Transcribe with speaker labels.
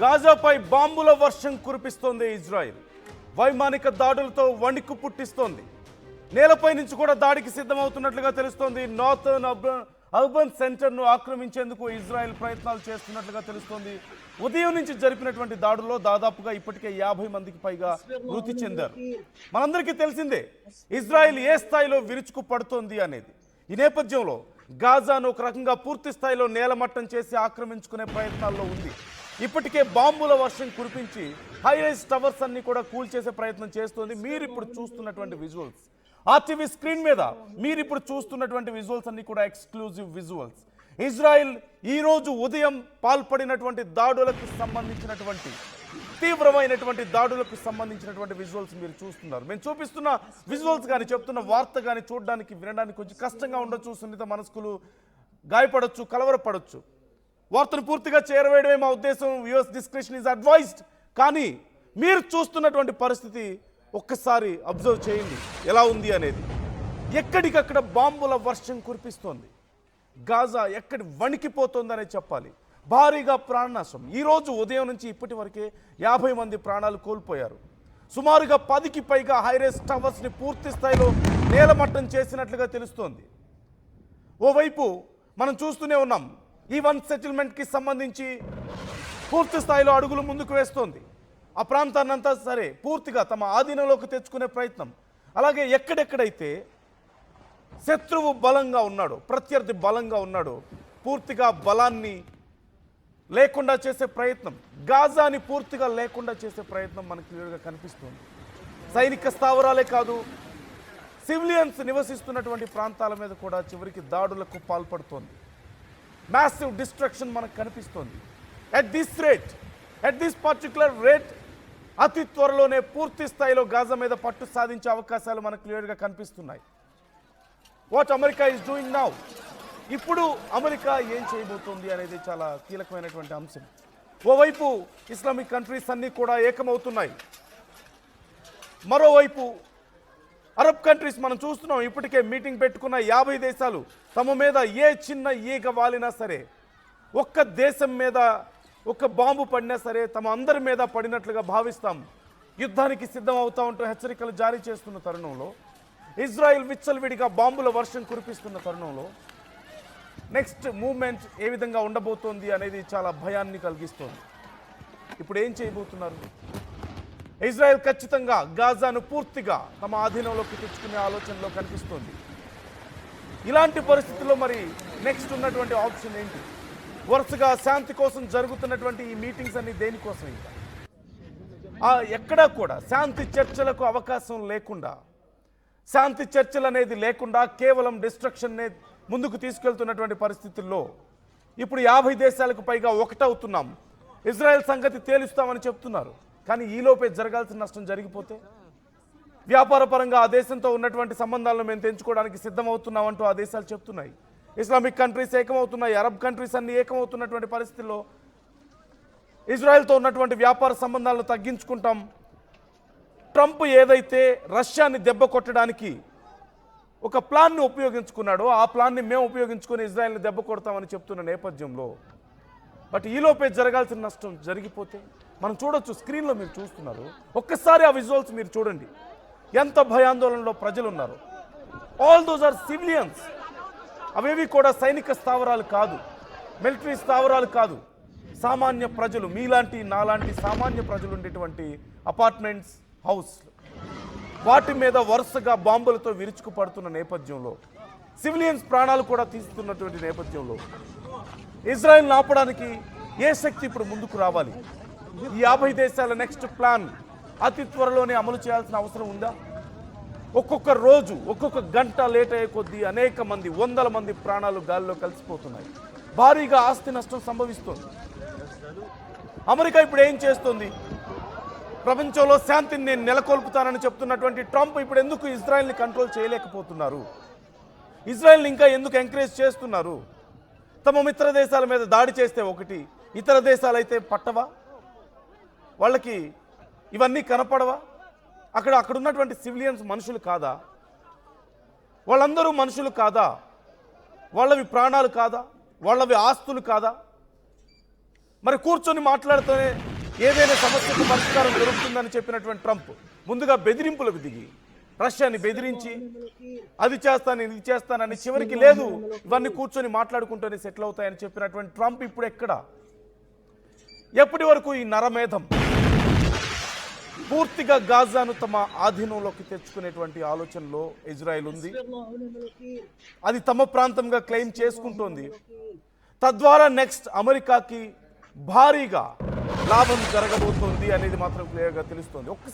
Speaker 1: గాజాపై బాంబుల వర్షం కురిపిస్తోంది ఇజ్రాయెల్. వైమానిక దాడులతో వణికు పుట్టిస్తోంది. నేలపై నుంచి కూడా దాడికి సిద్ధమవుతున్నట్లుగా తెలుస్తోంది. నార్థర్న్ అర్బన్ సెంటర్ను ఆక్రమించేందుకు ఇజ్రాయెల్ ప్రయత్నాలు చేస్తున్నట్లుగా తెలుస్తోంది. ఉదయం నుంచి జరిపినటువంటి దాడుల్లో దాదాపుగా ఇప్పటికే 50 మందికి పైగా మృతి చెందారు. మనందరికీ తెలిసిందే ఇజ్రాయెల్ ఏ స్థాయిలో విరుచుకు పడుతోంది అనేది. ఈ నేపథ్యంలో గాజాను ఒక రకంగా పూర్తి స్థాయిలో నేలమట్టం చేసి ఆక్రమించుకునే ప్రయత్నాల్లో ఉంది. ఇప్పటికే బాంబుల వర్షం కురిపించి హైరైజ్ టవర్స్ అన్ని కూడా కూల్చేసే ప్రయత్నం చేస్తోంది. మీరు ఇప్పుడు చూస్తున్నటువంటి విజువల్స్ ఆర్టీవీ స్క్రీన్ మీద మీరు ఇప్పుడు చూస్తున్నటువంటి విజువల్స్ అన్ని కూడా ఎక్స్క్లూజివ్ విజువల్స్. ఇజ్రాయెల్ ఈ రోజు ఉదయం పాల్పడినటువంటి దాడులకు సంబంధించినటువంటి తీవ్రమైనటువంటి దాడులకు సంబంధించినటువంటి విజువల్స్ మీరు చూస్తున్నారు. మేము చూపిస్తున్న విజువల్స్ కానీ చెప్తున్న వార్త కానీ చూడడానికి వినడానికి కొంచెం కష్టంగా ఉండొచ్చు. సున్నిత మనస్కులు గాయపడొచ్చు, కలవరపడొచ్చు. వార్తను పూర్తిగా చేరవేయడమే మా ఉద్దేశం. Viewers description is advised. కానీ మీరు చూస్తున్నటువంటి పరిస్థితి ఒక్కసారి అబ్జర్వ్ చేయండి ఎలా ఉంది అనేది. ఎక్కడికక్కడ బాంబుల వర్షం కురిపిస్తోంది. గాజా ఎక్కడి వణికిపోతుందనే చెప్పాలి. భారీగా ప్రాణనాశం. ఈరోజు ఉదయం నుంచి ఇప్పటి వరకే 50 మంది ప్రాణాలు కోల్పోయారు. సుమారుగా 10కి పైగా హైరేస్ టవర్స్ని పూర్తి స్థాయిలో నేలమట్టం చేసినట్లుగా తెలుస్తోంది. ఓవైపు మనం చూస్తూనే ఉన్నాం ఈ1 సెటిల్మెంట్కి సంబంధించి పూర్తి స్థాయిలో అడుగులు ముందుకు వేస్తోంది. ఆ ప్రాంతాన్నంతా సరే పూర్తిగా తమ ఆధీనంలోకి తెచ్చుకునే ప్రయత్నం. అలాగే ఎక్కడెక్కడైతే శత్రువు బలంగా ఉన్నాడో, ప్రత్యర్థి బలంగా ఉన్నాడో పూర్తిగా బలాన్ని లేకుండా చేసే ప్రయత్నం, గాజాని పూర్తిగా లేకుండా చేసే ప్రయత్నం మనకు క్లియర్గా కనిపిస్తుంది. సైనిక స్థావరాలే కాదు, సివిలియన్స్ నివసిస్తున్నటువంటి ప్రాంతాల మీద కూడా చివరికి దాడులకు పాల్పడుతోంది. మ్యాసివ్ డిస్ట్రక్షన్ మనకు కనిపిస్తోంది. అట్ దిస్ పర్టిక్యులర్ రేట్ అతి త్వరలోనే పూర్తి స్థాయిలో గాజా మీద పట్టు సాధించే అవకాశాలు మనకు క్లియర్గా కనిపిస్తున్నాయి. What America is doing now, ఇప్పుడు అమెరికా ఏం చేయబోతోంది అనేది చాలా కీలకమైనటువంటి అంశం. ఓవైపు ఇస్లామిక్ కంట్రీస్ అన్నీ కూడా ఏకమవుతున్నాయి. మరోవైపు అరబ్ కంట్రీస్ మనం చూస్తున్నాం. ఇప్పటికే మీటింగ్ పెట్టుకున్న 50 దేశాలు తమ మీద ఏ చిన్న ఈగ వాలినా సరే, ఒక్క దేశం మీద ఒక్క బాంబు పడినా సరే తమ అందరి మీద పడినట్లుగా భావిస్తాం, యుద్ధానికి సిద్ధం అవుతా ఉంటూ హెచ్చరికలు జారీ చేస్తున్న తరుణంలో, ఇజ్రాయెల్ విచ్చలవిడిగా బాంబుల వర్షం కురిపిస్తున్న తరుణంలో నెక్స్ట్ మూవ్మెంట్ ఏ విధంగా ఉండబోతోంది అనేది చాలా భయాన్ని కలిగిస్తోంది. ఇప్పుడు ఏం చేయబోతున్నారు? ఇజ్రాయెల్ ఖచ్చితంగా గాజాను పూర్తిగా తమ ఆధీనంలోకి తెచ్చుకునే ఆలోచనలో కనిపిస్తోంది. ఇలాంటి పరిస్థితుల్లో మరి నెక్స్ట్ ఉన్నటువంటి ఆప్షన్ ఏంటి? వరుసగా శాంతి కోసం జరుగుతున్నటువంటి ఈ మీటింగ్స్ అన్ని దేనికోసం? ఇంకా ఎక్కడా కూడా శాంతి చర్చలకు అవకాశం లేకుండా, శాంతి చర్చలు అనేది లేకుండా కేవలం డిస్ట్రక్షన్నే ముందుకు తీసుకెళ్తున్నటువంటి పరిస్థితుల్లో ఇప్పుడు 50 దేశాలకు పైగా ఒకటవుతున్నాం, ఇజ్రాయెల్ సంగతి తేలుస్తామని చెప్తున్నారు. కానీ ఈలోపే జరగాల్సిన నష్టం జరిగిపోతే, వ్యాపార పరంగా ఆ దేశంతో ఉన్నటువంటి సంబంధాలను మేము తెంచుకోవడానికి సిద్ధమవుతున్నామంటూ ఆ దేశాలు చెప్తున్నాయి. ఇస్లామిక్ కంట్రీస్ ఏకమవుతున్నాయి, అరబ్ కంట్రీస్ అన్ని ఏకమవుతున్నటువంటి పరిస్థితుల్లో ఇజ్రాయెల్తో ఉన్నటువంటి వ్యాపార సంబంధాలను తగ్గించుకుంటాం. ట్రంప్ ఏదైతే రష్యాని దెబ్బ కొట్టడానికి ఒక ప్లాన్ని ఉపయోగించుకున్నాడో ఆ ప్లాన్ని మేము ఉపయోగించుకొని ఇజ్రాయెల్ని దెబ్బ కొడతామని చెప్తున్న నేపథ్యంలో బట్ ఈలోపే జరగాల్సిన నష్టం జరిగిపోతే మనం చూడొచ్చు. స్క్రీన్లో మీరు చూస్తున్నారు, ఒక్కసారి ఆ విజువల్స్ మీరు చూడండి. ఎంత భయాందోళనలో ప్రజలు ఉన్నారు. All those are civilians. అవేవి కూడా సైనిక స్థావరాలు కాదు, మిలిటరీ స్థావరాలు కాదు, సామాన్య ప్రజలు, మీలాంటి నాలాంటి సామాన్య ప్రజలు ఉండేటువంటి అపార్ట్మెంట్స్, హౌస్, వాటి మీద వరుసగా బాంబులతో విరుచుకు పడుతున్న నేపథ్యంలో, సివిలియన్స్ ప్రాణాలు కూడా తీస్తున్నటువంటి నేపథ్యంలో ఇజ్రాయెల్ని ఆపడానికి ఏ శక్తి ఇప్పుడు ముందుకు రావాలి? ఈ 50 దేశాల నెక్స్ట్ ప్లాన్ అతి త్వరలోనే అమలు చేయాల్సిన అవసరం ఉందా? ఒక్కొక్క రోజు ఒక్కొక్క గంట లేట్ అయ్యే కొద్దీ అనేక మంది, 100ల మంది ప్రాణాలు గాలిలో కలిసిపోతున్నాయి. భారీగా ఆస్తి నష్టం సంభవిస్తోంది. అమెరికా ఇప్పుడు ఏం చేస్తుంది? ప్రపంచంలో శాంతిని నేను నెలకొల్పుతానని చెప్తున్నటువంటి ట్రంప్ ఇప్పుడు ఎందుకు ఇజ్రాయెల్ని కంట్రోల్ చేయలేకపోతున్నారు? ఇజ్రాయెల్ని ఇంకా ఎందుకు ఎంకరేజ్ చేస్తున్నారు? తమ మిత్ర దేశాల మీద దాడి చేస్తే ఒకటి, ఇతర దేశాలు అయితే పట్టవా? వాళ్ళకి ఇవన్నీ కనపడవా? అక్కడ ఉన్నటువంటి సివిలియన్స్ మనుషులు కాదా? వాళ్ళందరూ మనుషులు కాదా? వాళ్ళవి ప్రాణాలు కాదా? వాళ్ళవి ఆస్తులు కాదా? మరి కూర్చొని మాట్లాడుతూనే ఏదైనా సమస్యకు పరిష్కారం దొరుకుతుందని చెప్పినటువంటి ట్రంప్ ముందుగా బెదిరింపులకు దిగి రష్యాని బెదిరించి అది చేస్తాను ఇది చేస్తానని చివరికి లేదు ఇవన్నీ కూర్చొని మాట్లాడుకుంటూనే సెటిల్ అవుతాయని చెప్పినటువంటి ట్రంప్ ఇప్పుడు ఎక్కడ? ఎప్పటి వరకు ఈ నరమేధం పూర్తిగా గాజాను తమ ఆధీనంలోకి తెచ్చుకునేటువంటి ఆలోచనలో ఇజ్రాయెల్ ఉంది. అది తమ ప్రాంతంగా క్లెయిమ్ చేసుకుంటోంది. తద్వారా నెక్స్ట్ అమెరికాకి భారీగా లాభం జరగబోతోంది అనేది మాత్రం క్లియర్గా తెలుస్తోంది.